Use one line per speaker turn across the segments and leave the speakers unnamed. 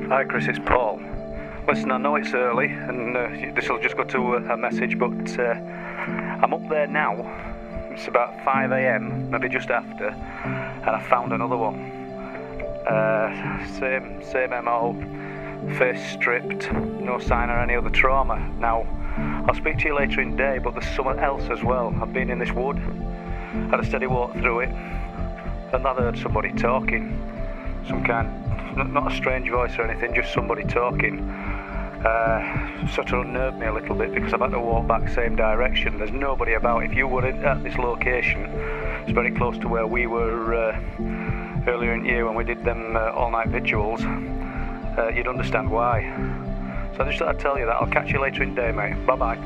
Hi Chris, it's Paul. Listen, I know it's early and this will just go to a message, but I'm up there now. It's about 5 AM, maybe just after, and I found another one. Same MO, face stripped, no sign of any other trauma. Now, I'll speak to you later in the day, but there's something else as well. I've been in this wood, had a steady walk through it, and I heard somebody talking. Some kind, not a strange voice or anything, just somebody talking. Sort of unnerved me a little bit because I've had to walk back same direction. There's nobody about. If you were at this location, it's very close to where we were earlier in the year when we did them all-night vigils, you'd understand why. So I just thought I'd tell you that. I'll catch you later in the day, mate. Bye-bye.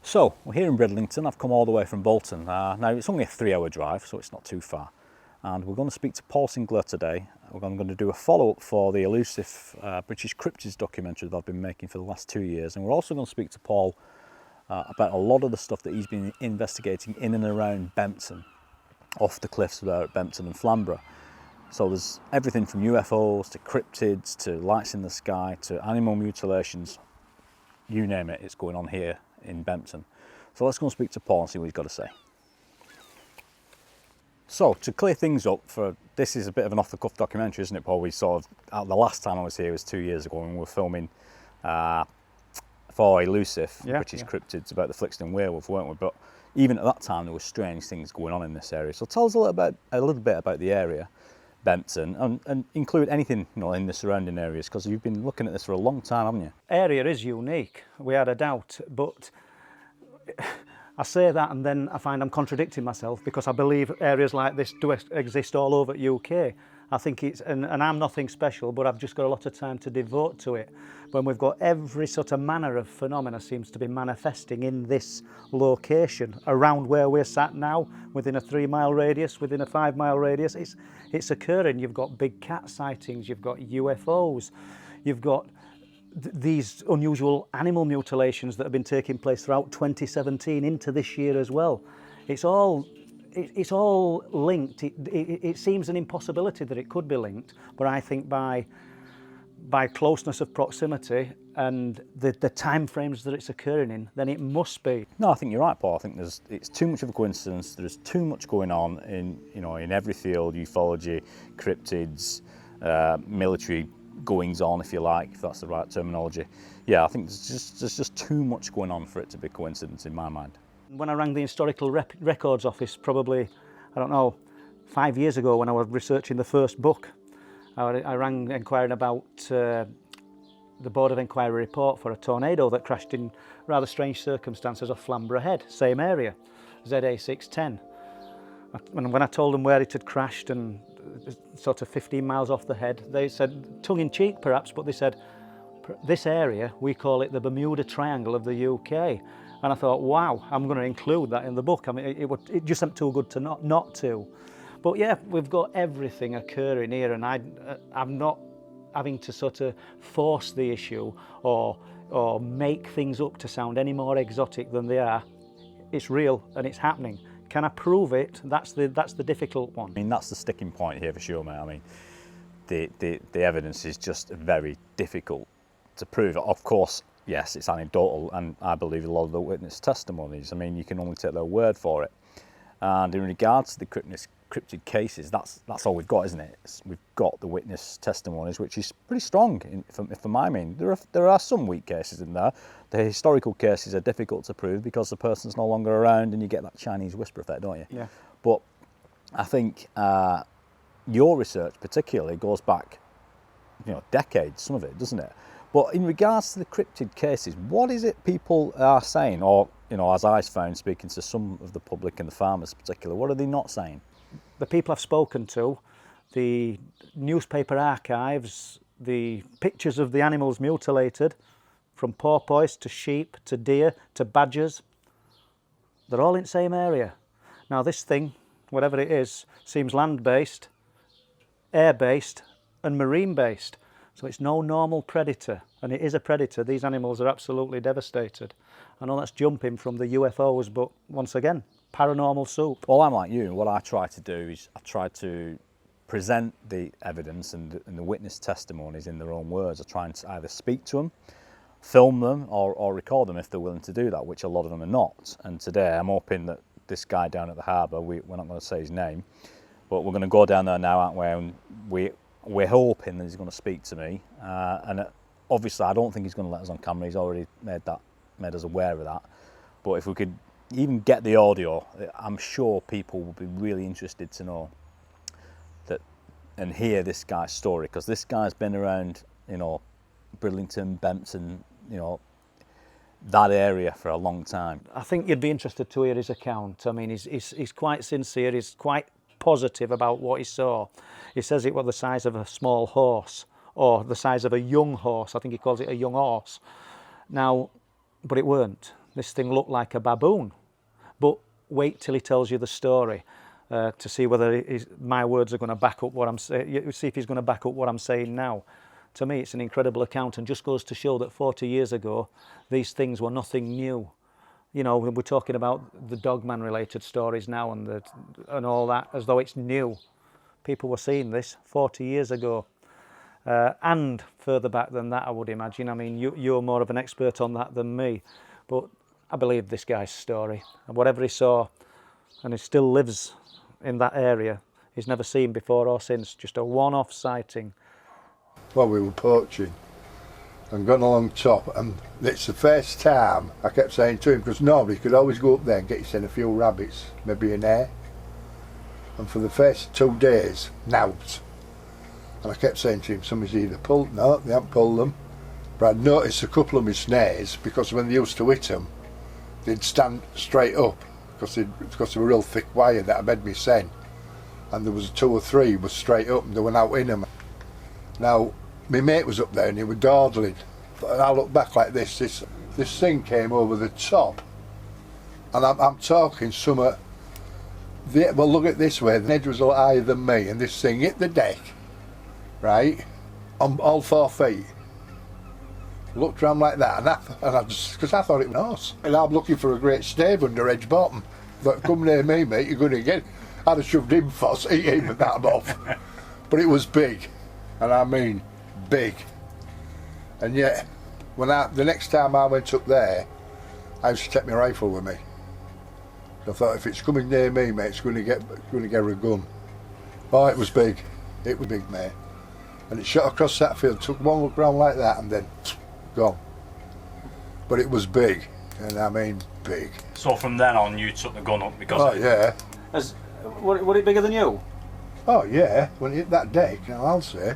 So, we're here in Bridlington. I've come all the way from Bolton. Now, it's only a 3-hour drive, so it's not too far. And we're going to speak to Paul Sinclair today. We're going to do a follow-up for the elusive British Cryptids documentary that I've been making for the last 2 years. And we're also going to speak to Paul about a lot of the stuff that he's been investigating in and around Bempton, off the cliffs there at Bempton and Flamborough. So there's everything from UFOs to cryptids to lights in the sky to animal mutilations. You name it, it's going on here in Bempton. So let's go and speak to Paul and see what he's got to say. So to clear things up, this is a bit of an off-the-cuff documentary, isn't it, Paul? We sort of, the last time I was here was 2 years ago when we were filming for Elusive, British Cryptids, about the Flixton werewolf, weren't we? But even at that time there were strange things going on in this area. So tell us a little bit about the area, Bempton, and include anything in the surrounding areas, because you've been looking at this for a long time, haven't you?
Area is unique, without a doubt, but I say that and then I find I'm contradicting myself, because I believe areas like this do exist all over the UK. I think it's, and I'm nothing special, but I've just got a lot of time to devote to it. When we've got every sort of manner of phenomena seems to be manifesting in this location, around where we're sat now, within a 3-mile radius, within a 5-mile radius, it's occurring. You've got big cat sightings, you've got UFOs, you've got these unusual animal mutilations that have been taking place throughout 2017 into this year as well. It's all linked. It seems an impossibility that it could be linked, but I think by closeness of proximity and the time frames that it's occurring in, then it must be.
No, I think you're right, Paul. I think it's too much of a coincidence. There's too much going on in every field: ufology, cryptids, military goings on, if you like, if that's the right terminology. Yeah, I think there's just too much going on for it to be coincidence in my mind.
When I rang the Historical Records Office, probably, I don't know, 5 years ago when I was researching the first book, I rang inquiring about the Board of Inquiry report for a tornado that crashed in rather strange circumstances off Flamborough Head, same area, ZA610. And when I told them where it had crashed and sort of 15 miles off the head, they said, tongue-in-cheek perhaps, but they said, this area, we call it the Bermuda Triangle of the UK. And I thought, wow, I'm going to include that in the book. I mean, it just seemed too good to not to. But yeah, we've got everything occurring here, and I'm not having to sort of force the issue or make things up to sound any more exotic than they are. It's real and it's happening. Can I prove it? That's the difficult one.
I mean, that's the sticking point here for sure, mate. I mean, the evidence is just very difficult to prove. Of course, yes, it's anecdotal, and I believe a lot of the witness testimonies, I mean, you can only take their word for it. And in regards to the cryptid cases, that's all we've got, isn't it? We've got the witness testimonies, which is pretty strong, for my meaning. There are some weak cases in there. The historical cases are difficult to prove because the person's no longer around, and you get that Chinese whisper effect, don't you?
Yeah.
But I think your research particularly goes back, decades, some of it, doesn't it? But in regards to the cryptid cases, what is it people are saying, or as I found speaking to some of the public and the farmers in particular, what are they not saying?
The people I've spoken to, the newspaper archives, the pictures of the animals mutilated, from porpoise to sheep to deer to badgers, they're all in the same area. Now this thing, whatever it is, seems land-based, air-based and marine-based. So it's no normal predator, and it is a predator. These animals are absolutely devastated. I know that's jumping from the UFOs, but once again, paranormal soup.
Well, I'm like you. What I try to do is I try to present the evidence and the witness testimonies in their own words. I try and either speak to them, film them, or record them if they're willing to do that, which a lot of them are not. And today I'm hoping that this guy down at the harbour, we're not going to say his name, but we're going to go down there now, aren't we? And we're hoping that he's going to speak to me, and obviously I don't think he's going to let us on camera. He's already made us aware of that. But if we could even get the audio, I'm sure people will be really interested to know that and hear this guy's story, because this guy's been around, Bridlington, Bempton, that area for a long time.
I think you'd be interested to hear his account. I mean, he's quite sincere. He's quite positive about what he saw. He says it was the size of a small horse, or the size of a young horse. I think he calls it a young horse. Now, but it weren't. This thing looked like a baboon. But wait till he tells you the story to see whether my words are going to back up what I'm saying. See if he's going to back up what I'm saying now. To me, it's an incredible account, and just goes to show that 40 years ago, these things were nothing new. We're talking about the Dogman related stories now and all that as though it's new. People were seeing this 40 years ago. And further back than that, I would imagine. I mean, you're more of an expert on that than me. But I believe this guy's story. And whatever he saw, and he still lives in that area, he's never seen before or since. Just a one-off sighting.
Well, we were poaching and gone along top, and it's the first time I kept saying to him, because nobody could always go up there and get yourself a few rabbits, maybe an hare. And for the first 2 days, nought. And I kept saying to him, somebody's either pulled, no, they haven't pulled them. But I'd noticed a couple of my snares, because when they used to hit them, they'd stand straight up, because they were real thick wire that I made me send. And there was 2 or 3 was straight up, and they went out in them. Now, my mate was up there and he was dawdling. And I looked back like this thing came over the top. And I'm talking well, look at it this way, the edge was a lot higher than me, and this thing hit the deck, right, on all 4 feet. Looked around like that, and I just, because I thought it was an horse. And I'm looking for a great stave under edge bottom. But come near me, mate, you're going to get, I'd have shoved him first, eat him and that off. But it was big, and I mean big. And yet, the next time I went up there, I used to take my rifle with me. I thought, if it's coming near me, mate, it's going to get a gun. Oh, it was big. It was big, mate. And it shot across that field, took one look round like that, and then gone. But it was big, and I mean big.
So from then on, you took the gun up because.
Oh yeah.
Was it bigger than you?
Oh yeah. When it hit that deck, now I'll say.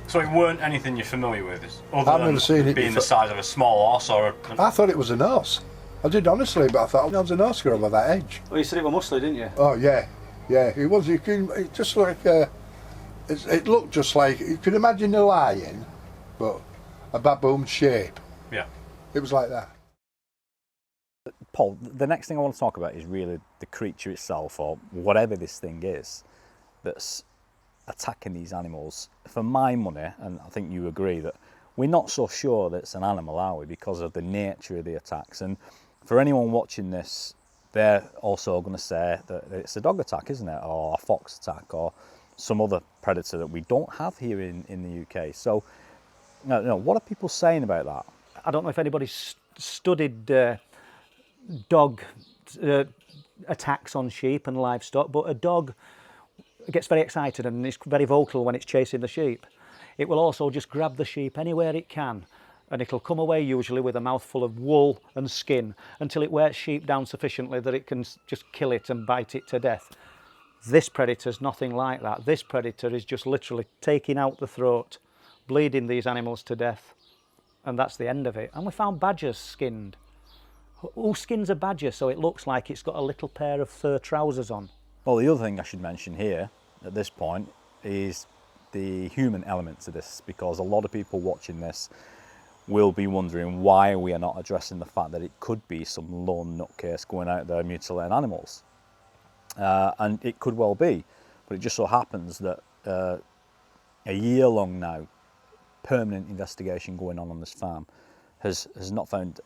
So it weren't anything you're familiar with,
I've never seen it
being
before.
the size of a small horse or.
I thought it was an horse. I did honestly, but I thought it was an horse over that edge.
Well, you said it was muscly, didn't you?
Oh yeah, yeah. It was. It just like it looked just like, you could imagine a lion, but a baboon shape.
Yeah.
It was like that.
Paul, the next thing I want to talk about is really the creature itself, or whatever this thing is that's attacking these animals. For my money, and I think you agree, that we're not so sure that it's an animal, are we, because of the nature of the attacks. And for anyone watching this, they're also going to say that it's a dog attack, isn't it, or a fox attack, or some other predator that we don't have here in the UK. So, no, what are people saying about that?
I don't know if anybody's studied dog attacks on sheep and livestock, but a dog gets very excited and is very vocal when it's chasing the sheep. It will also just grab the sheep anywhere it can, and it'll come away usually with a mouthful of wool and skin until it wears sheep down sufficiently that it can just kill it and bite it to death. This predator's nothing like that. This predator is just literally taking out the throat, bleeding these animals to death, and that's the end of it. And we found badgers skinned. Who skins a badger so it looks like it's got a little pair of fur trousers on?
Well, the other thing I should mention here at this point is the human element to this, because a lot of people watching this will be wondering why we are not addressing the fact that it could be some lone nutcase going out there mutilating animals. And it could well be, but it just so happens that a year long now, permanent investigation going on this farm has not found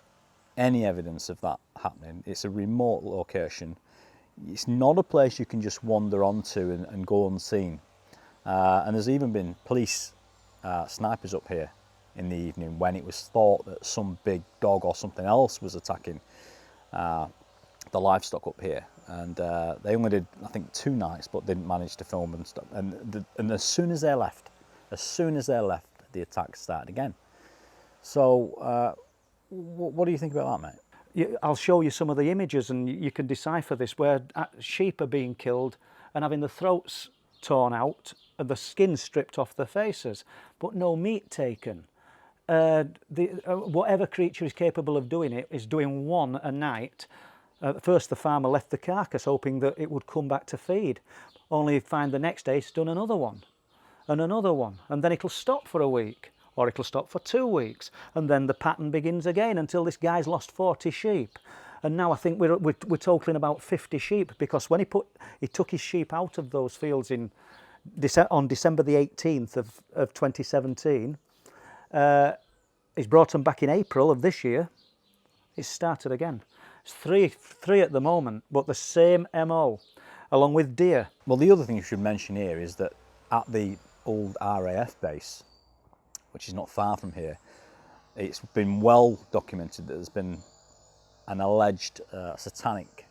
any evidence of that happening. It's a remote location. It's not a place you can just wander onto and go unseen. And there's even been police snipers up here in the evening when it was thought that some big dog or something else was attacking the livestock up here. And they only did, I think, 2 nights, but didn't manage to film and stuff. And as soon as they left, the attacks started again. So what do you think about that, mate?
I'll show you some of the images and you can decipher this, where sheep are being killed and having the throats torn out and the skin stripped off their faces, but no meat taken. Whatever creature is capable of doing it is doing one a night. First the farmer left the carcass hoping that it would come back to feed, only find the next day it's done another one, and then it'll stop for a week, or it'll stop for 2 weeks, and then the pattern begins again until this guy's lost 40 sheep. And now I think we're totaling about 50 sheep, because when he took his sheep out of those fields on December the 18th of 2017, he's brought them back in April of this year. It's started again. It's three at the moment, but the same MO, along with deer.
Well, the other thing you should mention here is that at the old RAF base, which is not far from here, it's been well documented that there's been an alleged satanic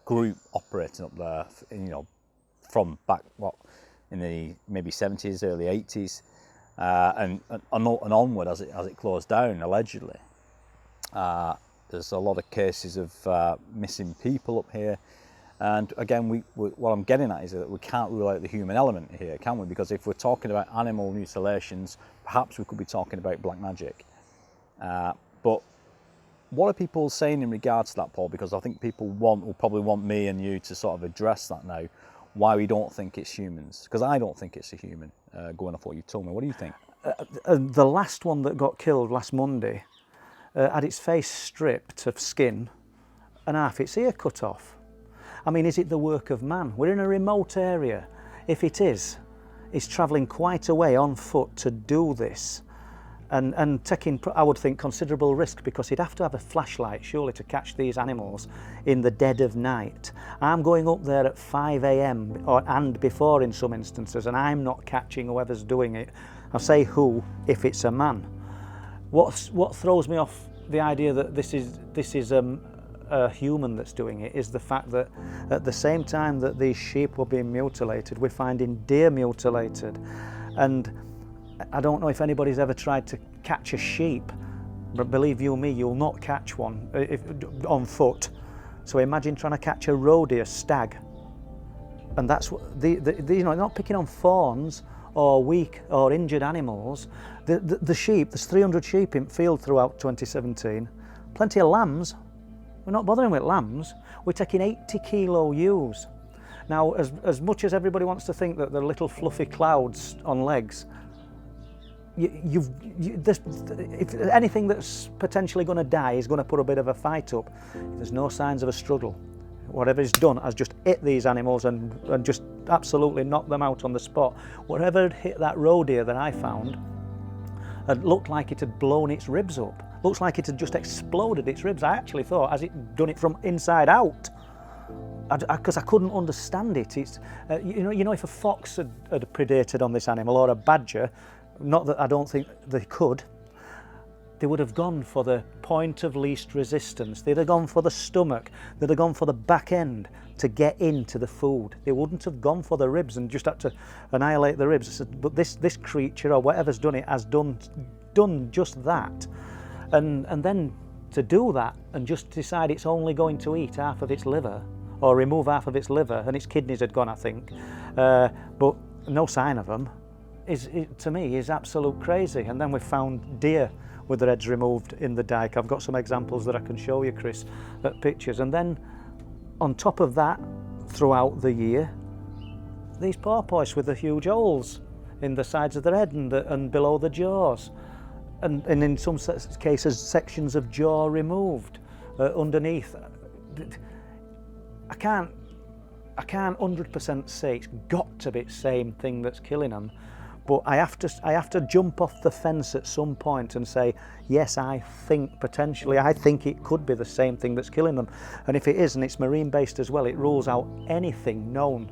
group operating up there, from back in the maybe 70s, early 80s, and onward as it closed down, allegedly. There's a lot of cases of missing people up here, and again, what I'm getting at is that we can't rule out the human element here, can we? Because if we're talking about animal mutilations, perhaps we could be talking about black magic. But what are people saying in regards to that, Paul? Because I think people will probably want me and you to sort of address that now, why we don't think it's humans. Because I don't think it's a human, going off what you told me. What do you think?
The last one that got killed last Monday had its face stripped of skin and half its ear cut off. I mean, is it the work of man? We're in a remote area. If it is, he's travelling quite a way on foot to do this, and taking, I would think, considerable risk, because he'd have to have a flashlight surely to catch these animals in the dead of night. I'm going up there at 5 a.m. and before in some instances, and I'm not catching whoever's doing it. I say who if it's a man. What throws me off the idea that this is a human that's doing it is the fact that at the same time that these sheep were being mutilated, we're finding deer mutilated. And I don't know if anybody's ever tried to catch a sheep, but believe you me, you'll not catch one on foot. So imagine trying to catch a roe deer, stag. And that's what they're not picking on fawns or weak or injured animals. The sheep, there's 300 sheep in field throughout 2017, plenty of lambs. We're not bothering with lambs. We're taking 80 kilo ewes. Now, as much as everybody wants to think that they're little fluffy clouds on legs, if anything that's potentially going to die is going to put a bit of a fight up. There's no signs of a struggle. Whatever is done has just hit these animals and just absolutely knocked them out on the spot. Whatever had hit that roe deer that I found had looked like it had blown its ribs up. Looks like it had just exploded its ribs. I actually thought, has it done it from inside out? Because I couldn't understand it. It's you know, if a fox had predated on this animal, or a badger, not that I don't think they could, they would have gone for the point of least resistance. They'd have gone for the stomach. They'd have gone for the back end to get into the food. They wouldn't have gone for the ribs and just had to annihilate the ribs. I said, but this creature or whatever's done it has done just that. And then to do that and just decide it's only going to eat half of its liver or remove half of its liver, and its kidneys had gone, I think, but no sign of them, to me is absolute crazy. And then we've found deer with their heads removed in the dike. I've got some examples that I can show you, Chris, at pictures. And then on top of that, throughout the year, these porpoise with the huge holes in the sides of their head and below the jaws, and in some cases sections of jaw removed underneath. I can't 100% say it's got to be the same thing that's killing them, but I have to jump off the fence at some point and say, yes, I think it could be the same thing that's killing them. And if it is, and it's marine based as well, it rules out anything known,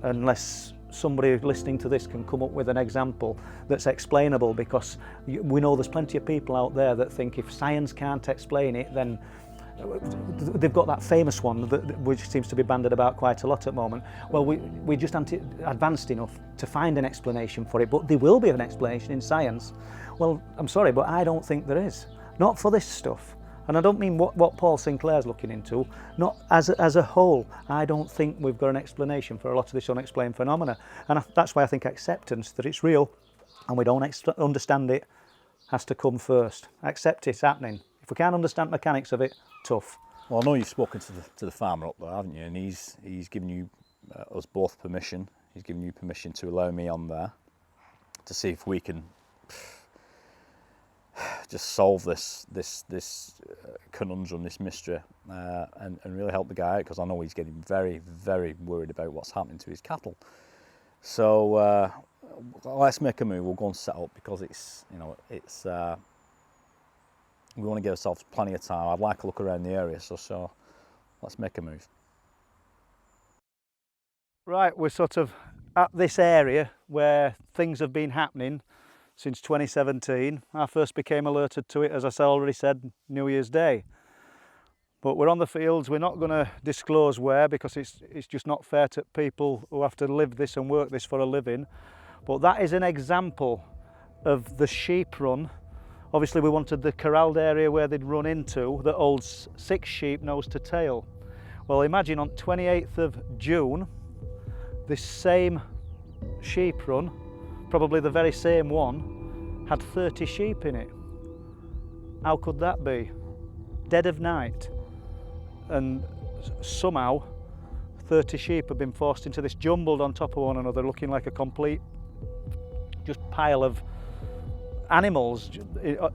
unless somebody listening to this can come up with an example that's explainable, because we know there's plenty of people out there that think if science can't explain it, then they've got that famous one which seems to be bandied about quite a lot at the moment. Well, we just aren't advanced enough to find an explanation for it, but there will be an explanation in science. Well, I'm sorry, but I don't think there is. Not for this stuff. And I don't mean what Paul Sinclair's looking into. Not as a whole. I don't think we've got an explanation for a lot of this unexplained phenomena. And that's why I think acceptance that it's real and we don't understand it has to come first. Accept it's happening. If we can't understand the mechanics of it, tough.
Well, I know you've spoken to the farmer up there, haven't you? And he's given you us both permission. He's given you permission to allow me on there to see if we can just solve this conundrum, this mystery, and really help the guy out, because I know he's getting very, very worried about what's happening to his cattle. So let's make a move. We'll go and set up, because it's we want to give ourselves plenty of time. I'd like a look around the area, so let's make a move.
Right, we're sort of at this area where things have been happening since 2017. I first became alerted to it, as I already said, New Year's Day. But we're on the fields. We're not going to disclose where, because it's just not fair to people who have to live this and work this for a living. But that is an example of the sheep run. Obviously we wanted the corralled area where they'd run into that holds 6 sheep nose to tail. Well, imagine on 28th of June, this same sheep run, probably the very same one, had 30 sheep in it. How could that be? Dead of night. And somehow 30 sheep have been forced into this, jumbled on top of one another, looking like a complete just pile of animals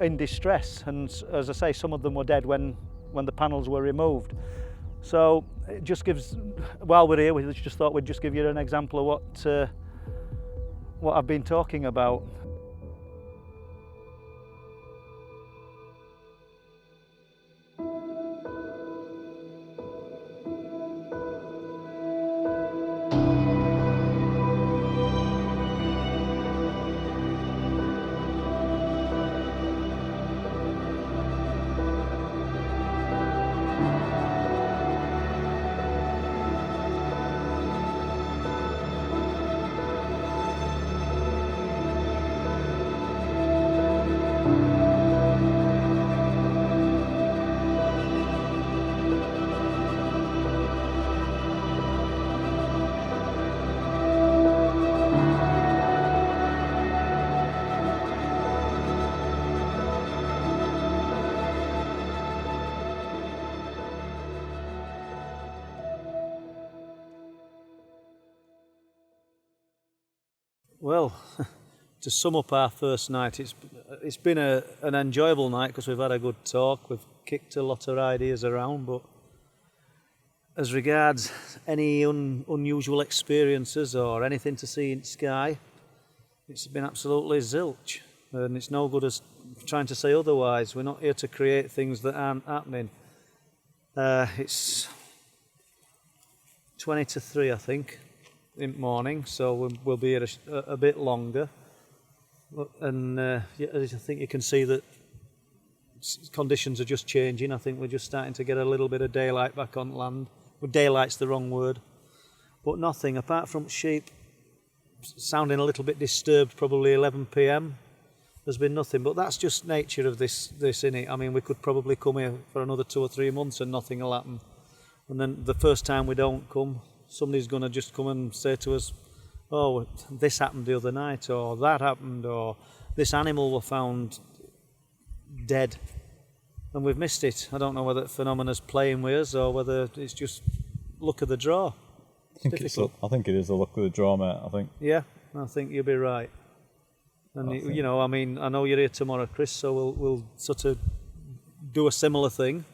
in distress. And as I say, some of them were dead when the panels were removed. So it just gives, while we're here, we just thought we'd just give you an example of what I've been talking about. Well, to sum up our first night, it's been an enjoyable night because we've had a good talk, we've kicked a lot of ideas around, but as regards any unusual experiences or anything to see in the sky, it's been absolutely zilch, and it's no good as trying to say otherwise. We're not here to create things that aren't happening. It's 20 to 3, I think, in the morning, so we'll be here a bit longer. And I think you can see that conditions are just changing. I think we're just starting to get a little bit of daylight back on land. Well, daylight's the wrong word. But nothing, apart from sheep sounding a little bit disturbed, probably 11 p.m. There's been nothing, but that's just nature of this innit? I mean, we could probably come here for another 2 or 3 months and nothing will happen. And then the first time we don't come, somebody's going to just come and say to us, oh, this happened the other night, or that happened, or this animal was found dead. And we've missed it. I don't know whether the phenomena's playing with us or whether it's just luck of the draw.
I think it is the luck of the draw, mate, I think.
Yeah, I think you'll be right. And, you know, I mean, I know you're here tomorrow, Chris, so we'll sort of do a similar thing.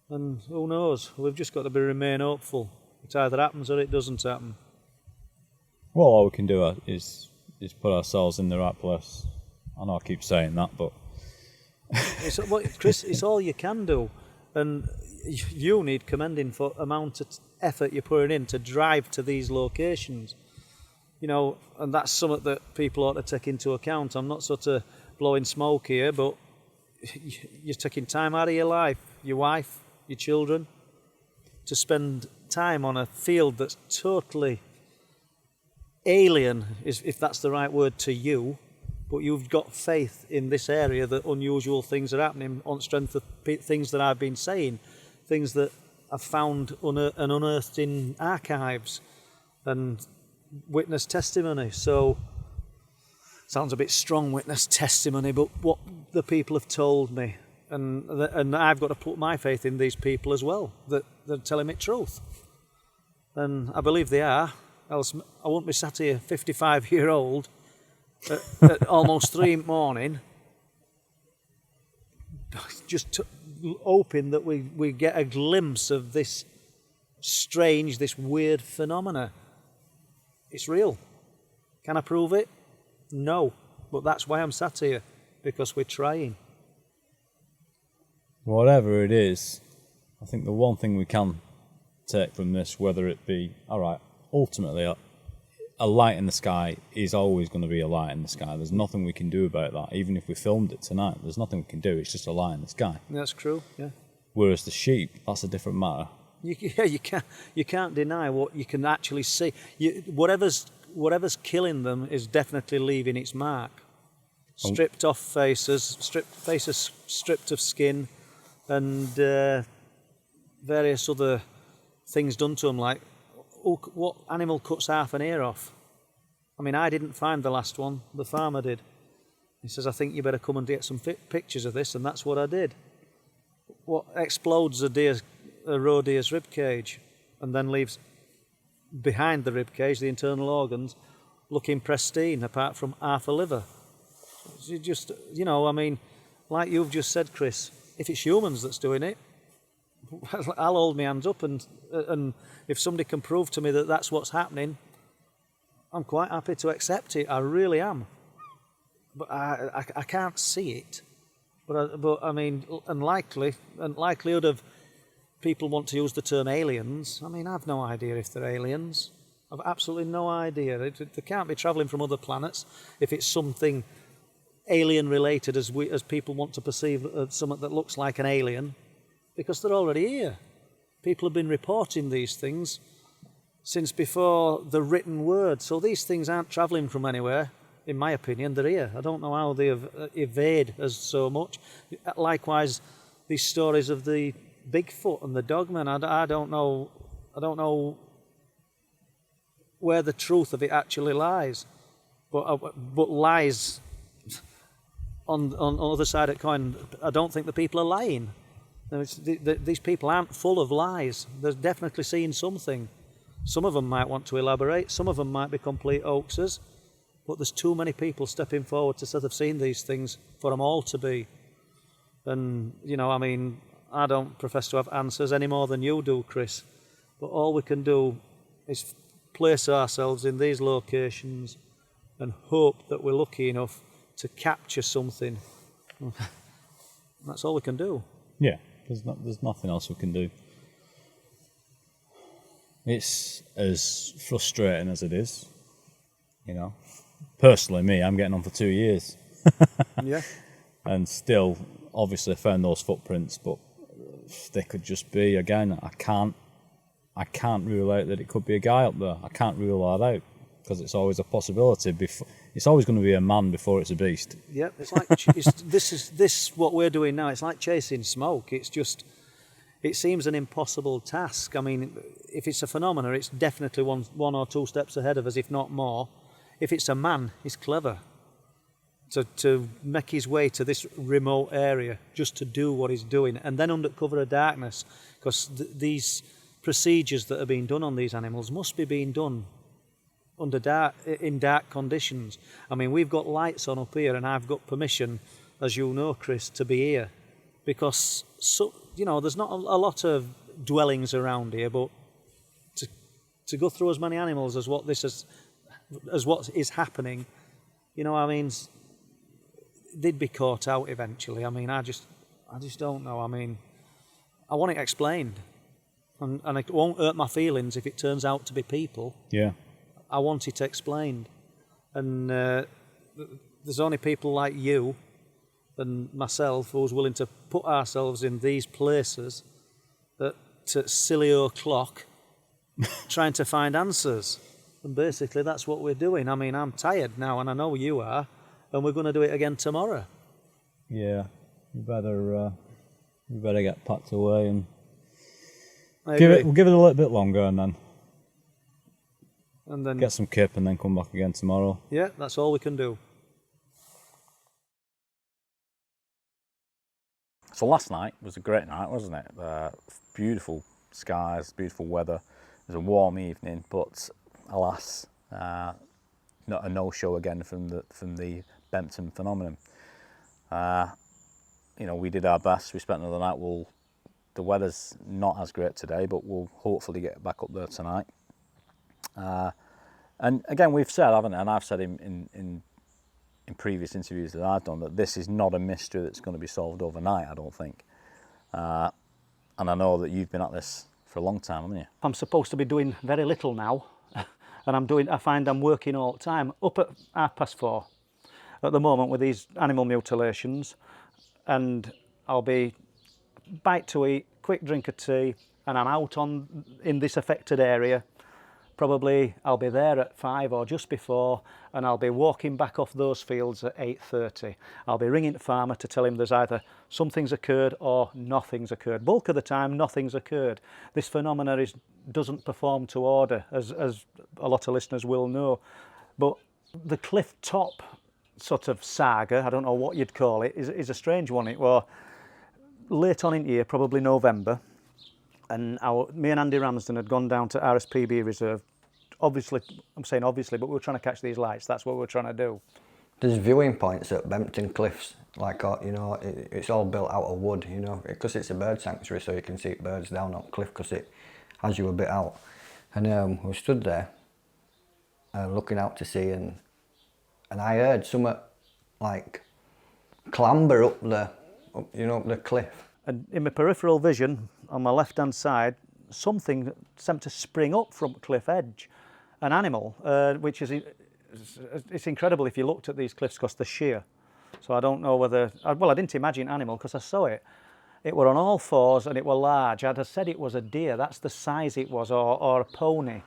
And who knows? We've just got to remain hopeful. It either happens or it doesn't happen.
Well, all we can do is put ourselves in the right place. I know I keep saying that, but...
Chris, it's all you can do. And you need commending for the amount of effort you're putting in to drive to these locations. You know, and that's something that people ought to take into account. I'm not sort of blowing smoke here, but you're taking time out of your life, your wife, your children, to spend time on a field that's totally alien, if that's the right word, to you, but you've got faith in this area that unusual things are happening on strength of things that I've been saying, things that I've found and unearthed in archives and witness testimony. So, sounds a bit strong, witness testimony, but what the people have told me, and I've got to put my faith in these people as well, that they're telling me truth. And I believe they are, else I won't be sat here 55-year-old at almost 3 in the morning, just hoping that we get a glimpse of this strange, this weird phenomena. It's real. Can I prove it? No. But that's why I'm sat here, because we're trying.
Whatever it is, I think the one thing we can take from this, whether it be, all right, ultimately, a light in the sky is always going to be a light in the sky. There's nothing we can do about that. Even if we filmed it tonight, there's nothing we can do. It's just a light in the sky.
That's true, yeah.
Whereas the sheep, that's a different matter.
You can't deny what you can actually see. Whatever's killing them is definitely leaving its mark. Stripped off faces, stripped of skin, and various other things done to them, like what animal cuts half an ear off? I mean, I didn't find the last one, the farmer did. He says, I think you better come and get some pictures of this, and that's what I did. What explodes a roe deer's rib cage and then leaves behind the rib cage the internal organs looking pristine apart from half a liver. You just, you know, I mean, like you've just said, Chris, if it's humans that's doing it, I'll hold my hands up, and if somebody can prove to me that that's what's happening, I'm quite happy to accept it. I really am. But I can't see it. But I mean, and likelihood of people want to use the term aliens. I mean, I've no idea if they're aliens. I've absolutely no idea. They can't be travelling from other planets if it's something alien related, as people want to perceive something that looks like an alien, because they're already here. People have been reporting these things since before the written word. So these things aren't travelling from anywhere. In my opinion, they're here. I don't know how they have evade us so much. Likewise, these stories of the Bigfoot and the Dogman, I don't know where the truth of it actually lies. But lies on the other side of the coin, I don't think the people are lying. These people aren't full of lies. They're definitely seeing something. Some of them might want to elaborate. Some of them might be complete hoaxes. But there's too many people stepping forward to sort of seen these things for them all to be. And, you know, I mean, I don't profess to have answers any more than you do, Chris. But all we can do is place ourselves in these locations and hope that we're lucky enough to capture something. That's all we can do.
Yeah, there's nothing else we can do. It's as frustrating as it is, you know. Personally, I'm getting on for 2 years.
Yeah.
And still, obviously found those footprints, but they could just be, again, I can't rule out that it could be a guy up there. I can't rule that out, because it's always a possibility. It's always going to be a man before it's a beast.
Yep, it's like this what we're doing now. It's like chasing smoke. It's just, it seems an impossible task. I mean, if it's a phenomenon, it's definitely one or two steps ahead of us, if not more. If it's a man, he's clever. To make his way to this remote area just to do what he's doing, and then under cover of darkness, because these procedures that are being done on these animals must be being done in dark conditions. I mean, we've got lights on up here, and I've got permission, as you know, Chris, to be here, because there's not a lot of dwellings around here, but to go through as many animals as what is happening, I mean, they'd be caught out eventually. I mean, I just don't know. I mean, I want it explained, and it won't hurt my feelings if it turns out to be people.
Yeah.
I want it explained, and there's only people like you and myself who's willing to put ourselves in these places at silly o'clock trying to find answers. And basically that's what we're doing. I mean, I'm tired now, and I know you are, and we're going to do it again tomorrow.
Yeah, we better get packed away and we'll give it a little bit longer, and then get some kip, and then come back again tomorrow.
Yeah, that's all we can do.
So last night was a great night, wasn't it? Beautiful skies, beautiful weather. It was a warm evening, but alas, not a no-show again from the Bempton Phenomenon. We did our best. We spent another night. The weather's not as great today, but we'll hopefully get back up there tonight. And again, we've said, haven't we, and I've said in previous interviews that I've done, that this is not a mystery that's going to be solved overnight, I don't think. And I know that you've been at this for a long time, haven't you?
I'm supposed to be doing very little now, and I find I'm working all the time, up at 4:30 at the moment with these animal mutilations, and I'll be bite to eat, quick drink of tea, and I'm out in this affected area. Probably I'll be there at 5 or just before, and I'll be walking back off those fields at 8:30. I'll be ringing the farmer to tell him there's either something's occurred or nothing's occurred. Bulk of the time, nothing's occurred. This phenomena doesn't perform to order, as a lot of listeners will know. But the cliff top sort of saga, I don't know what you'd call it, is a strange one. It was late on in year, probably November, and me and Andy Ramsden had gone down to RSPB Reserve. Obviously, I'm saying obviously, but we were trying to catch these lights. That's what we were trying to do.
There's viewing points at Bempton Cliffs, like, it's all built out of wood, because it's a bird sanctuary, so you can see birds down on cliff because it has you a bit out. And we stood there looking out to sea, and I heard something like clamber up the cliff.
And in my peripheral vision, on my left-hand side, something seemed to spring up from cliff edge, an animal, which is, it's incredible if you looked at these cliffs because they're sheer. So I don't know whether, I didn't imagine animal because I saw it. It were on all fours and it were large. I'd have said it was a deer, that's the size it was, or a pony.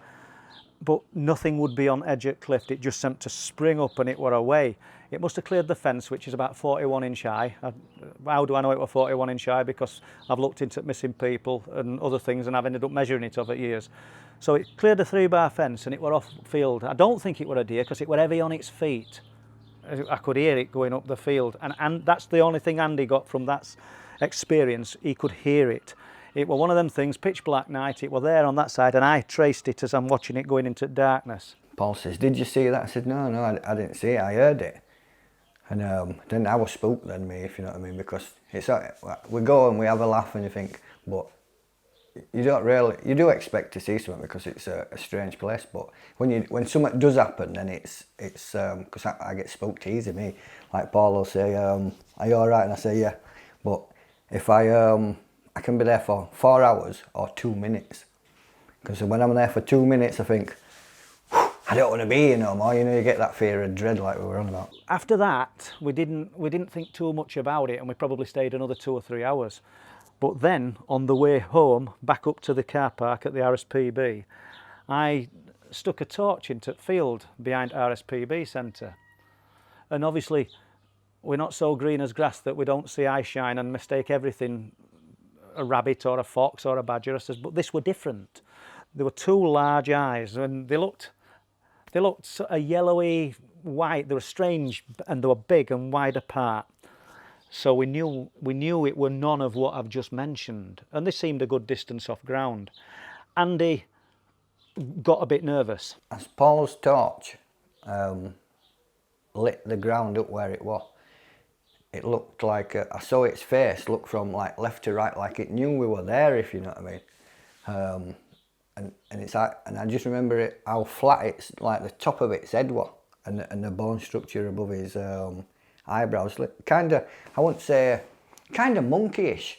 But nothing would be on edge at cliff. It just seemed to spring up and it were away. It must have cleared the fence, which is about 41 inch high. How do I know it was 41 inch high? Because I've looked into missing people and other things, and I've ended up measuring it over years. So it cleared a 3-bar fence and it were off field. I don't think it were a deer because it were heavy on its feet. I could hear it going up the field, and that's the only thing Andy got from that experience. He could hear it. It were one of them things, pitch black night, it were there on that side, and I traced it as I'm watching it going into darkness.
Paul says, "Did you see that?" I said, no, I didn't see it, I heard it. And then I was spooked then, me, if you know what I mean, because it's we go and we have a laugh and you think, but you do expect to see something because it's a strange place, but when something does happen, then it's because I get spooked easy, me. Like Paul will say, "Are you alright?" And I say, "Yeah." But if I can be there for 4 hours or 2 minutes, because when I'm there for 2 minutes I think, I don't want to be here no more. You know, you get that fear of dread like we were on about.
After that, we didn't think too much about it, and we probably stayed another 2 or 3 hours. But then, on the way home, back up to the car park at the RSPB, I stuck a torch into the field behind RSPB Centre. And obviously, we're not so green as grass that we don't see eye shine and mistake everything a rabbit or a fox or a badger. But this were different. There were 2 large eyes, and they looked a yellowy white. They were strange, and they were big and wide apart. So we knew it were none of what I've just mentioned, and they seemed a good distance off ground. Andy got a bit nervous.
As Paul's torch lit the ground up where it was, it looked like I saw its face look from like left to right, like it knew we were there, if you know what I mean. And I just remember it how flat it's like the top of its head was, and the bone structure above his eyebrows, kind of, I wouldn't say, kind of monkeyish,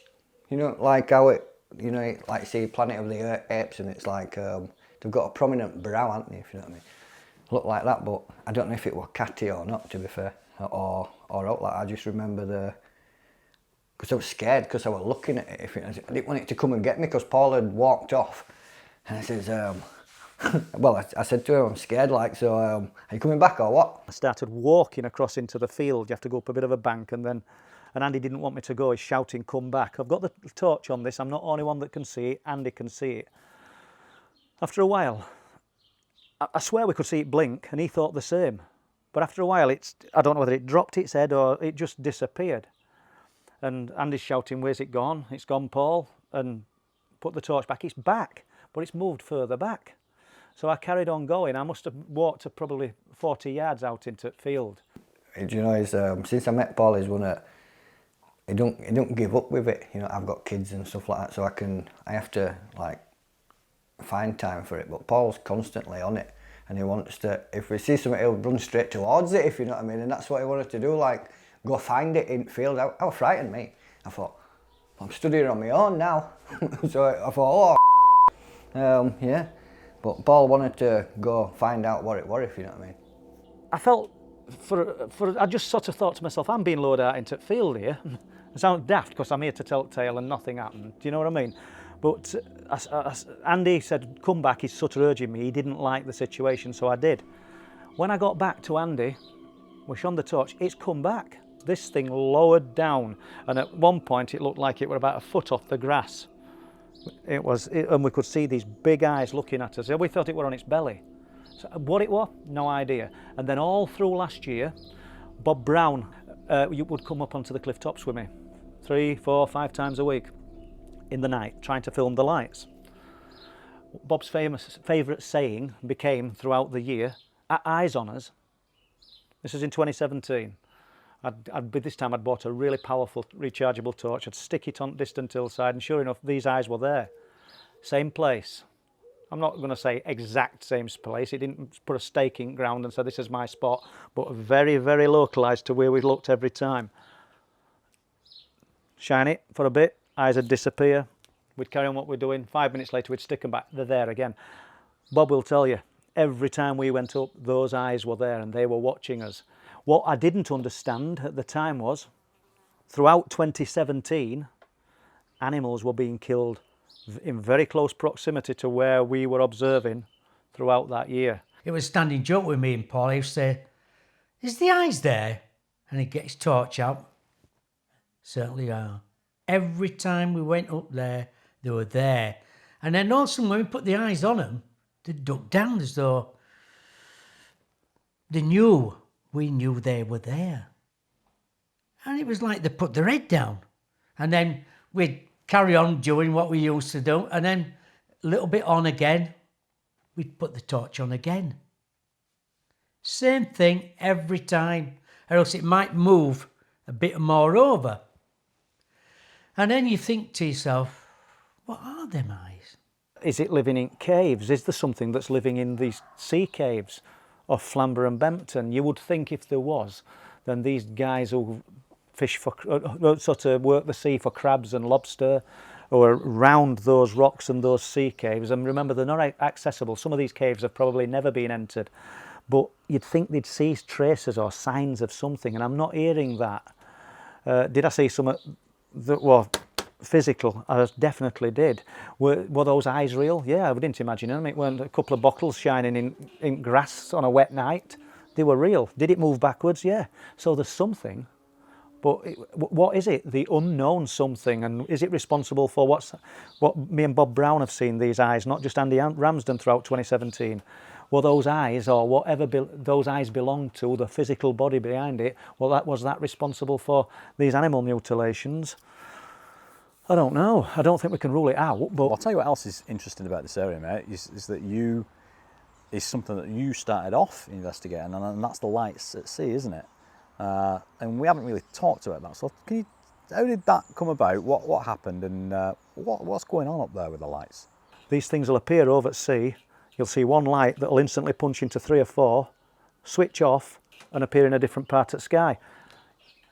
you know, like how it, you know, like see Planet of the Apes, and it's like they've got a prominent brow, haven't they, if you know what I mean. Looked like that, but I don't know if it was catty or not, to be fair, or out like. I just remember because I was scared because I was looking at it. I didn't want it to come and get me because Paul had walked off, and I says, well, I said to him, I'm scared, like, so are you coming back or what?
I started walking across into the field. You have to go up a bit of a bank, and Andy didn't want me to go. He's shouting, come back. I've got the torch on this. I'm not the only one that can see it. Andy can see it. After a while, I swear we could see it blink, and he thought the same. But after a while, I don't know whether it dropped its head or it just disappeared. And Andy's shouting, where's it gone? It's gone, Paul. And put the torch back. It's back, but it's moved further back. So I carried on going. I must have walked to probably 40 yards out into the field.
Do you know, since I met Paul, he's one that he don't give up with it. You know, I've got kids and stuff like that, so I have to like find time for it. But Paul's constantly on it, and he wants to. If we see something, he'll run straight towards it, if you know what I mean. And that's what he wanted to do, like go find it in the field. How frightened me. I thought, I'm stood here on my own now. So I thought, yeah. But Paul wanted to go find out what it was, if you know what I mean.
I felt, I just sort of thought to myself, I'm being lowered out into the field here. I sound daft because I'm here to tell the tale and nothing happened. Do you know what I mean? But Andy said, come back, he's sort of urging me. He didn't like the situation, so I did. When I got back to Andy, we shone the torch, it's come back. This thing lowered down, and at one point it looked like it were about a foot off the grass. And we could see these big eyes looking at us. We thought it were on its belly. So what it was, no idea. And then all through last year, Bob Brown would come up onto the cliff tops with me 3, 4, 5 times a week in the night, trying to film the lights. Bob's favourite saying became throughout the year, eyes on us. This was in 2017. This time I'd bought a really powerful rechargeable torch. I'd stick it on distant hillside, and sure enough, these eyes were there. Same place. I'm not going to say exact same place. He didn't put a stake in ground and say this is my spot, but very, very localised to where we looked every time. Shine it for a bit, eyes would disappear. We'd carry on what we're doing. 5 minutes later, we'd stick them back. They're there again. Bob will tell you, every time we went up, those eyes were there and they were watching us. What I didn't understand at the time was, throughout 2017, animals were being killed in very close proximity to where we were observing throughout that year.
It was a standing joke with me and Paul. He would say, is the eyes there? And he'd get his torch out. Certainly are. Every time we went up there, they were there. And then also when we put the eyes on them, they'd duck down as though they knew we knew they were there. And it was like they put their head down. And then we'd carry on doing what we used to do. And then a little bit on again, we'd put the torch on again. Same thing every time. Or else it might move a bit more over. And then you think to yourself, what are them eyes?
Is it living in caves? Is there something that's living in these sea caves of Flamber and Bempton? You would think if there was, then these guys who fish for, sort of work the sea for crabs and lobster or around those rocks and those sea caves. And remember, they're not accessible. Some of these caves have probably never been entered, but you'd think they'd see traces or signs of something, and I'm not hearing that. Did I see some that were physical? I definitely did. Were those eyes real? Yeah, I didn't imagine them. It weren't a couple of bottles shining in grass on a wet night. They were real. Did it move backwards? Yeah. So there's something. But what is it? The unknown something, and is it responsible for what me and Bob Brown have seen, these eyes, not just Andy Ramsden throughout 2017? Well, those eyes, or whatever those eyes belong to, the physical body behind it, well, was that responsible for these animal mutilations? I don't know. I don't think we can rule it out. But
I'll tell you what else is interesting about this area, mate, is that is something that you started off investigating, and that's the lights at sea, isn't it? And we haven't really talked about that. So how did that come about? What happened, and what's going on up there with the lights?
These things will appear over at sea. You'll see one light that'll instantly punch into 3 or 4, switch off, and appear in a different part of the sky.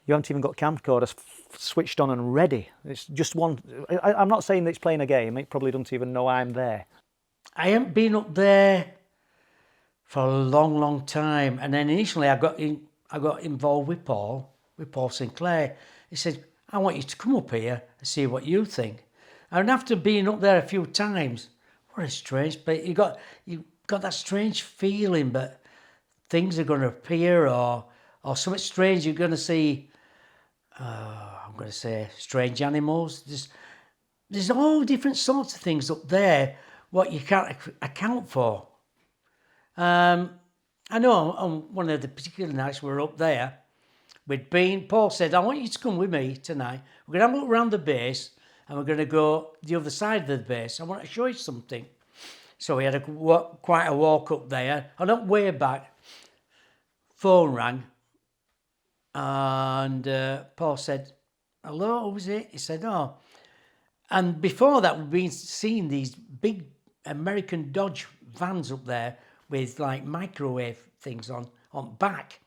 You haven't even got camcorders switched on and ready. It's just one. I'm not saying that it's playing a game. It probably doesn't even know I'm there.
I haven't been up there for a long, long time. And then initially I got involved with Paul Sinclair. He said, I want you to come up here and see what you think. And after being up there a few times, what a strange place. You got that strange feeling that things are going to appear, or something strange. You're going to see, I'm going to say, strange animals. There's all different sorts of things up there what you can't account for. I know on one of the particular nights we were up there, Paul said, I want you to come with me tonight. We're going to have a look around the base, and we're going to go the other side of the base. I want to show you something. So we had quite a walk up there. On our way back, phone rang, and Paul said, hello, who's it? He said, oh. And before that, we've been seeing these big American Dodge vans up there with like microwave things on back,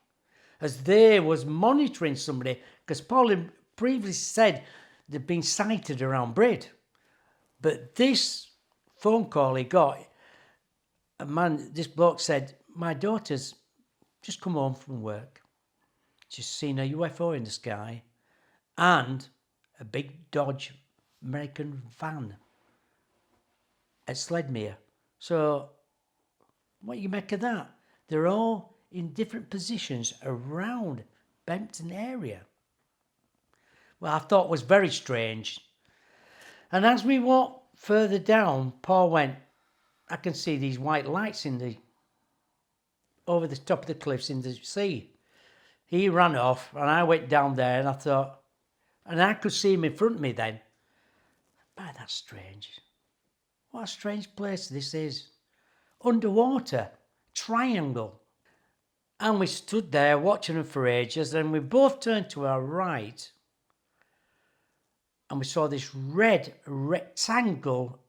as they was monitoring somebody, because Paul had previously said they'd been sighted around Brid. But this phone call he got, this bloke said, my daughter's just come home from work. She's seen a UFO in the sky and a big Dodge American van at Sledmere. So what do you make of that? They're all in different positions around Bempton area. Well, I thought was very strange. And as we walked further down, Paul went, I can see these white lights over the top of the cliffs in the sea. He ran off, and I went down there, and I thought, and I could see him in front of me then. Man, that's strange. What a strange place this is. Underwater, triangle. And we stood there watching them for ages, and we both turned to our right, and we saw this red rectangle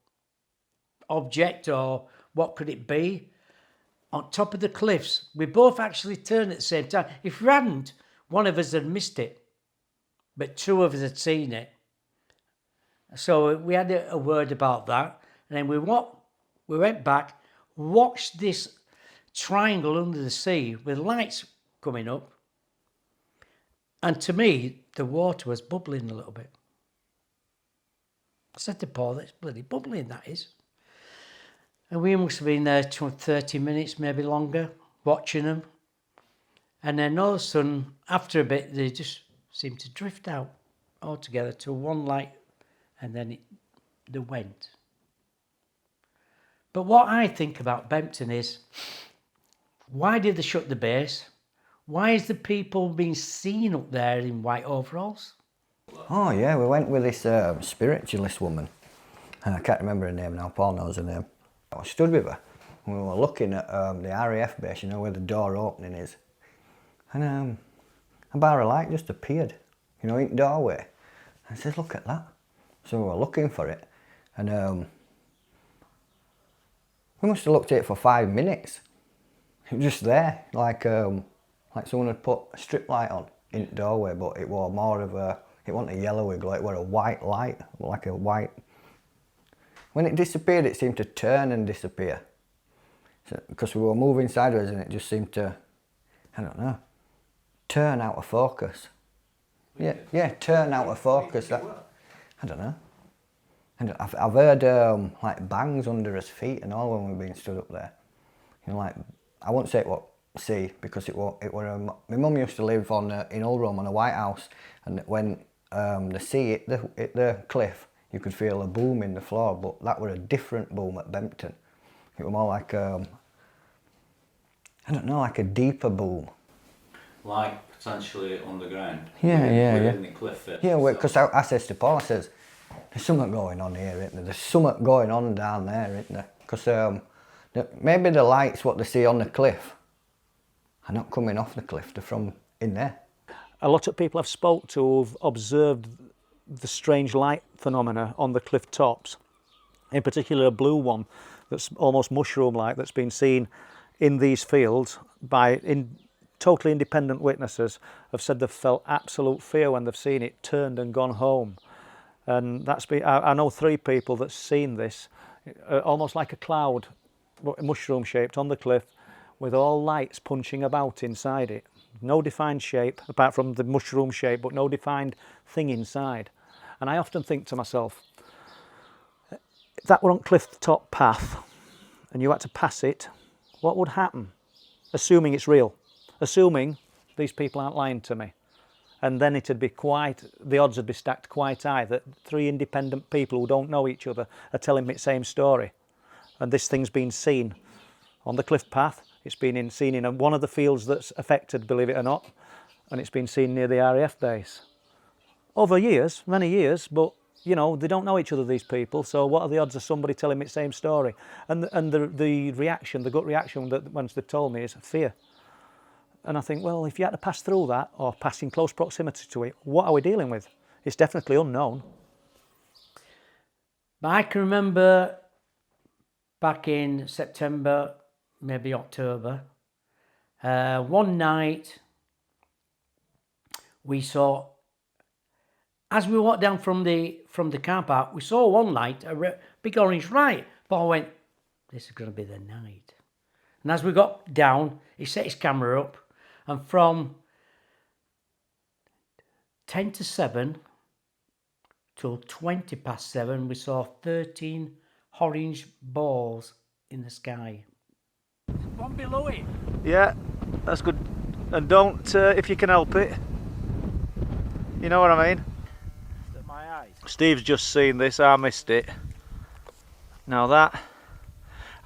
object, or what could it be, on top of the cliffs. We both actually turned at the same time. If we hadn't, one of us had missed it, but 2 of us had seen it. So we had a word about that, and then we went back, watched this triangle under the sea with lights coming up, and to me the water was bubbling a little bit. I said to Paul, that's bloody bubbling, that is. And we must have been there 30 minutes, maybe longer, watching them. And then all of a sudden, after a bit, they just seemed to drift out altogether to one light, and then they went. But what I think about Bempton is, why did they shut the base? Why is the people being seen up there in white overalls?
Oh yeah, we went with this spiritualist woman. I can't remember her name now, Paul knows her name. I stood with her and we were looking at the RAF base, you know, where the door opening is. And a bar of light just appeared, you know, in the doorway. I said, look at that. So we were looking for it, and we must have looked at it for 5 minutes. It was just there, like someone had put a strip light on in the doorway, but it was more of a, it wasn't a yellowy glow, it was a white light, like a white when it disappeared, it seemed to turn and disappear. So, because we were moving sideways and it just seemed to, I don't know, turn out of focus. Yeah, turn out of focus. That, I don't know. And I've heard like bangs under his feet and all when we've been stood up there. You know, like, I won't say what because it were my mum used to live on in Ulrum on a white house, and when the sea hit the cliff, you could feel a boom in the floor, but that were a different boom at Bempton. It was more like I don't know, like a deeper boom.
Like potentially underground?
Yeah.
Within the cliff face?
Yeah, because I says to Paul, I says, there's something going on here, isn't there? There's something going on down there, isn't there? Because maybe the lights what they see on the cliff are not coming off the cliff, they're from in there.
A lot of people I've spoke to have observed the strange light phenomena on the cliff tops, in particular a blue one that's almost mushroom-like that's been seen in these fields by totally independent witnesses have said they've felt absolute fear when they've seen it turned and gone home. And that's been, I know 3 people that's seen this, almost like a cloud, mushroom shaped on the cliff, with all lights punching about inside it. No defined shape, apart from the mushroom shape, but no defined thing inside. And I often think to myself, if that were on cliff top path and you had to pass it, what would happen? Assuming it's real, assuming these people aren't lying to me. And then it'd be the odds would be stacked quite high that 3 independent people who don't know each other are telling me the same story. And this thing's been seen on the cliff path, it's been seen in one of the fields that's affected, believe it or not, and it's been seen near the RAF base. Over years, many years, but you know, they don't know each other, these people, so what are the odds of somebody telling me the same story? And the reaction, the gut reaction that once they told me is fear. And I think, well, if you had to pass through that or pass in close proximity to it, what are we dealing with? It's definitely unknown.
But I can remember back in September, maybe October, one night we saw, as we walked down from the car park, we saw one light, a big orange light. Paul went, this is going to be the night. And as we got down, he set his camera up, and from 10 to 7 till 20 past 7, we saw 13 orange balls in the sky. One below it.
Yeah, that's good. And don't, if you can help it, you know what I mean? My eyes. Steve's just seen this, I missed it. Now that,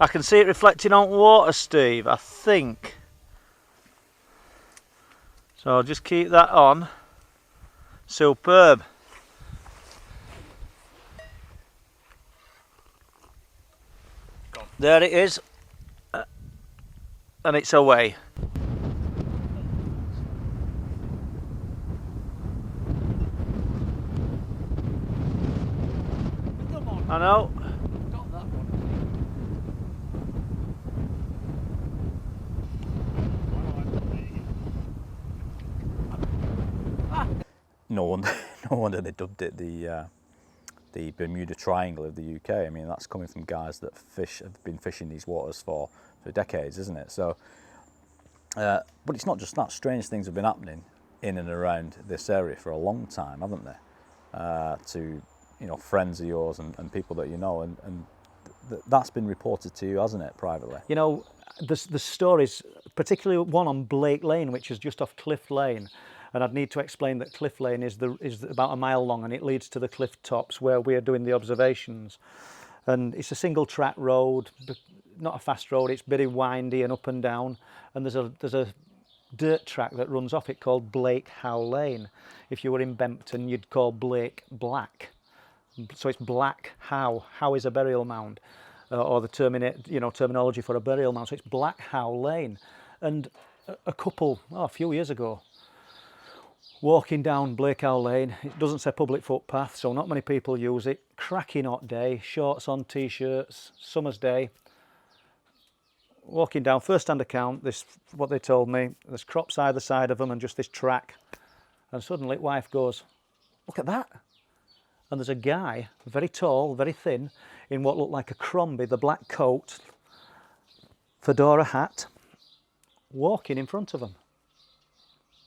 I can see it reflecting on water, Steve, I think. So I'll just keep that on. Superb. There it is. And it's away. I know.
No wonder they dubbed it the Bermuda Triangle of the UK. I mean, that's coming from guys that have been fishing these waters for decades, isn't it? So, but it's not just that. Strange things have been happening in and around this area for a long time, haven't they? To, you know, friends of yours and people that you know, and that's been reported to you, hasn't it, privately?
You know, the stories, particularly one on Blake Lane, which is just off Cliff Lane. And I'd need to explain that Cliff Lane is about a mile long, and it leads to the cliff tops where we're doing the observations. And it's a single track road, not a fast road. It's very windy and up and down. And there's a dirt track that runs off it called Blake Howe Lane. If you were in Bempton, you'd call Blake Black. So it's Black Howe. Howe is a burial mound, or the terminology for a burial mound. So it's Black Howe Lane. And a few years ago, walking down Blake Howe Lane, it doesn't say public footpath, so not many people use it. Cracking hot day, shorts on, t-shirts, summer's day. Walking down, first-hand account, what they told me, there's crops either side of them and just this track. And suddenly wife goes, look at that. And there's a guy, very tall, very thin, in what looked like a Crombie, the black coat, fedora hat, walking in front of them.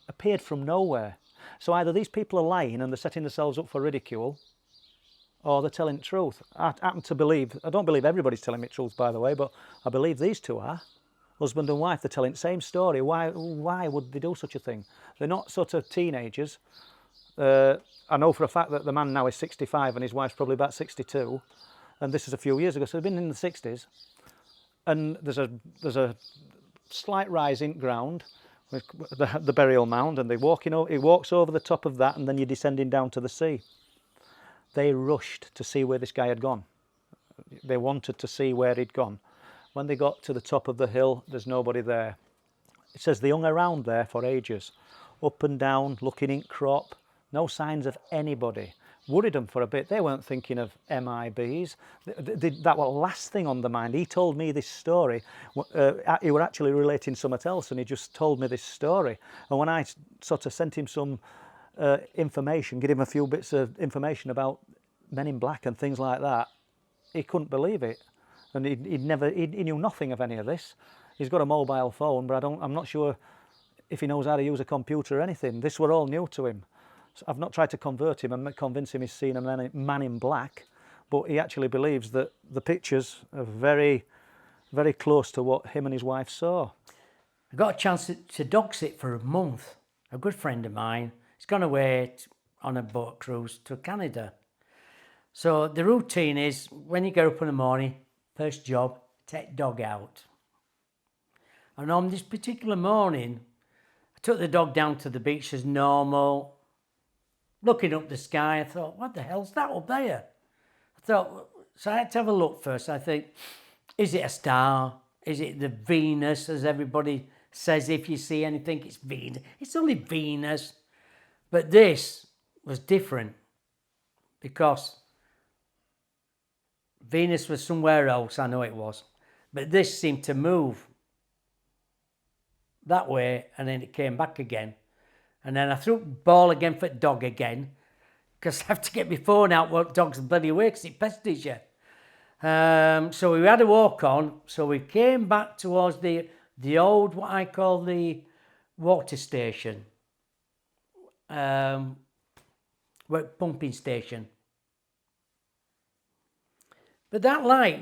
Appeared from nowhere. So either these people are lying and they're setting themselves up for ridicule, or they're telling the truth. I happen to believe, I don't believe everybody's telling me the truth, by the way, but I believe these two are. Husband and wife, they're telling the same story. Why would they do such a thing? They're not sort of teenagers. I know for a fact that the man now is 65 and his wife's probably about 62. And this is a few years ago, so they've been in the 60s. And there's a slight rise in ground, with the burial mound, and he walks over the top of that, and then you're descending down to the sea. They rushed to see where this guy had gone. They wanted to see where he'd gone. When they got to the top of the hill, there's nobody there. It says they hung around there for ages, up and down, looking in crop, no signs of anybody. Worried them for a bit. They weren't thinking of MIBs. That was the last thing on the mind. He told me this story. He were actually relating something else, and he just told me this story. And when I sort of sent him some information, give him a few bits of information about Men in Black and things like that, he couldn't believe it. And he knew nothing of any of this. He's got a mobile phone, but I'm not sure if he knows how to use a computer or anything. This were all new to him. So I've not tried to convert him and convince him he's seen a man in black, but he actually believes that the pictures are very, very close to what him and his wife saw.
I got a chance to dog sit for a month. A good friend of mine, he's gone away on a boat cruise to Canada. So the routine is, when you get up in the morning, first job, take dog out. And on this particular morning, I took the dog down to the beach as normal. Looking up the sky, I thought, what the hell's that up there? I thought, so I had to have a look first. I think, is it a star? Is it the Venus, as everybody says? If you see anything, it's Venus. It's only Venus. But this was different, because Venus was somewhere else, I know it was. But this seemed to move that way, and then it came back again. And then I threw the ball again for the dog again, because I have to get my phone out while the dog's bloody away, because it pesters you. So we had a walk on, so we came back towards the old, what I call the water station, pumping station. But that light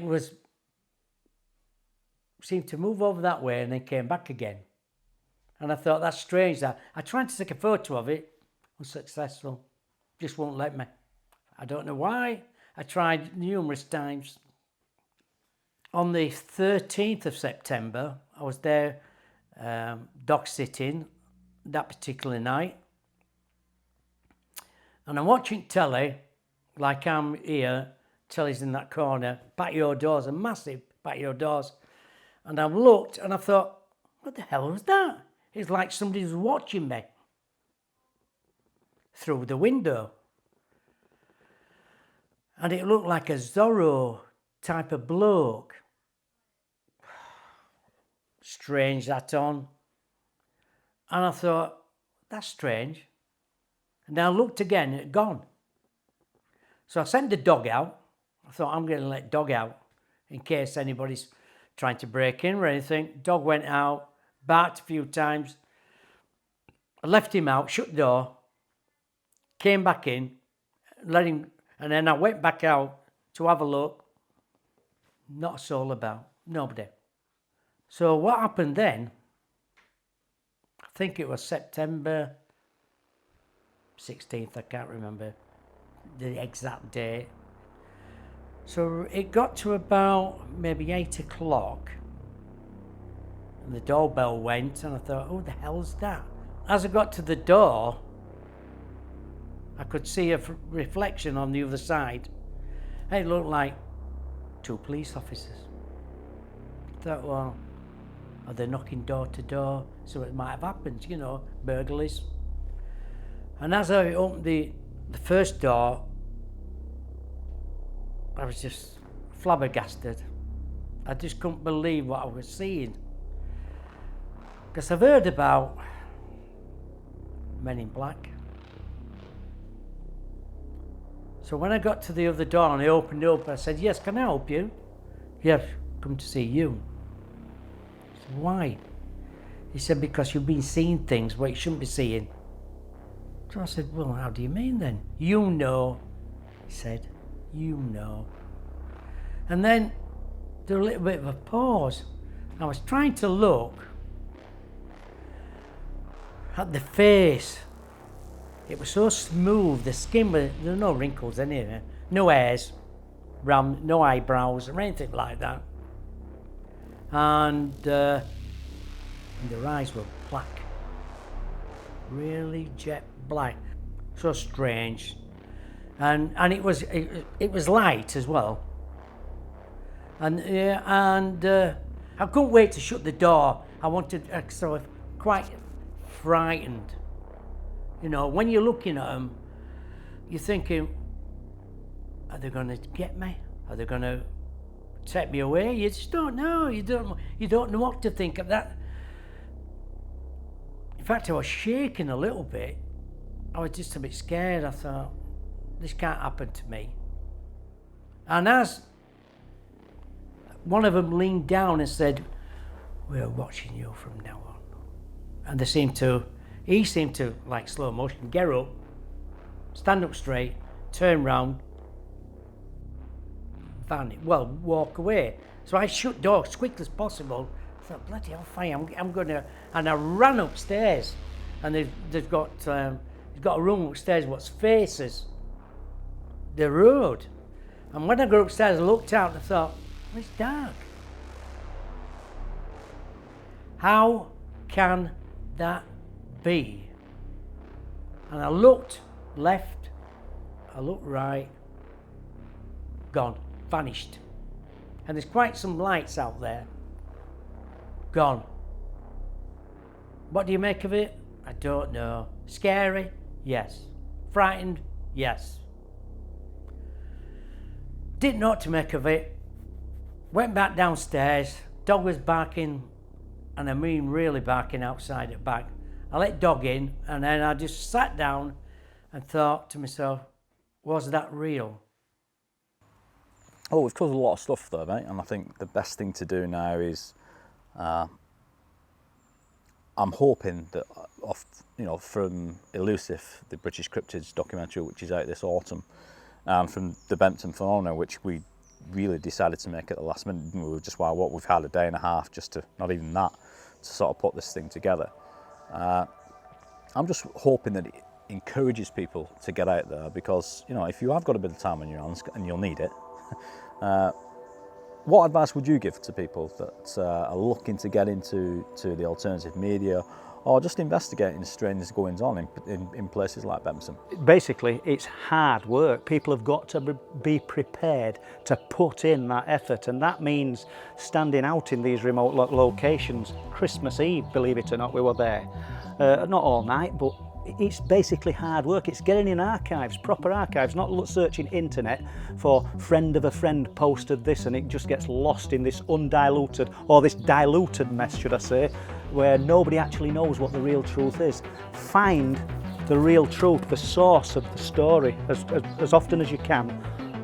seemed to move over that way and then came back again. And I thought, that's strange. That I tried to take a photo of it, unsuccessful. Just won't let me. I don't know why. I tried numerous times. On the 13th of September, I was there dog sitting that particular night. And I'm watching telly, like I'm here, telly's in that corner, patio doors, a massive patio doors. And I've looked and I thought, what the hell was that? It's like somebody was watching me through the window. And it looked like a Zorro type of bloke. Strange that on. And I thought, that's strange. And then I looked again, it had gone. So I sent the dog out. I thought, I'm going to let dog out in case anybody's trying to break in or anything. Dog went out, barked a few times. I left him out, shut the door, came back in, let him, and then I went back out to have a look. Not a soul about, nobody. So what happened then, I think it was September 16th, I can't remember the exact date. So it got to about maybe 8 o'clock and the doorbell went and I thought, who the hell's that? As I got to the door, I could see a reflection on the other side. And it looked like 2 police officers. I thought, well, are they knocking door to door? So it might have happened, you know, burglaries. And as I opened the first door, I was just flabbergasted. I just couldn't believe what I was seeing. Because I've heard about Men in Black. So when I got to the other door and I opened it up, I said, yes, can I help you? Yes, come to see you. I said, why? He said, because you've been seeing things what you shouldn't be seeing. So I said, well, how do you mean then? You know, he said, you know. And then there was a little bit of a pause. I was trying to look at the face. It was so smooth, the skin, there were no wrinkles in it, no hairs, no eyebrows or anything like that. And their eyes were black, really jet black, so strange. And it was light as well. And I couldn't wait to shut the door. I wanted, so I was quite frightened. You know, when you're looking at them, you're thinking, are they going to get me? Are they going to take me away? You just don't know. You don't know what to think of that. In fact, I was shaking a little bit. I was just a bit scared. I thought, this can't happen to me. And as one of them leaned down and said, we're watching you from now on. And he seemed to, like slow motion, get up, stand up straight, turn round, walk away. So I shut doors as quick as possible. I thought, bloody hell, fine, I'm going to, and I ran upstairs. And they've got a room upstairs what faces the road. And when I got upstairs, I looked out and I thought, well, it's dark. How can that be? And I looked left, I looked right, gone, vanished. And there's quite some lights out there. Gone. What do you make of it? I don't know. Scary? Yes. Frightened? Yes. Didn't know what to make of it. Went back downstairs. Dog was barking, and I mean really barking outside at back. I let dog in, and then I just sat down and thought to myself, was that real?
Oh, we've covered a lot of stuff though, mate, and I think the best thing to do now is I'm hoping that from Elusive, the British Cryptids documentary, which is out this autumn, and from the Bempton Phenomenon, which we really decided to make at the last minute. We've had a day and a half just to, not even that, to sort of put this thing together. I'm just hoping that it encourages people to get out there, because if you have got a bit of time on your hands, and you'll need it, what advice would you give to people that are looking to get into the alternative media, or just investigating strange goings on in places like Bempton?
Basically, it's hard work. People have got to be prepared to put in that effort, and that means standing out in these remote locations. Christmas Eve, believe it or not, we were there. Not all night, but it's basically hard work. It's getting in archives, proper archives, not searching internet for friend of a friend posted this and it just gets lost in this undiluted, or this diluted mess, should I say, where nobody actually knows what the real truth is. Find the real truth, the source of the story as often as you can,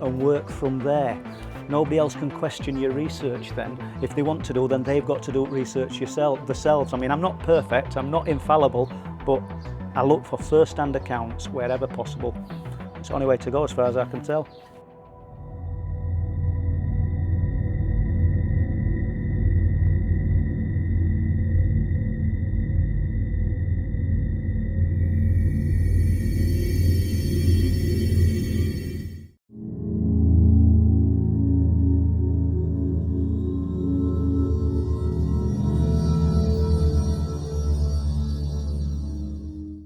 and work from there. Nobody else can question your research then. If they want to do, then they've got to do research themselves. I mean, I'm not perfect, I'm not infallible, but I look for first-hand accounts wherever possible. It's the only way to go as far as I can tell.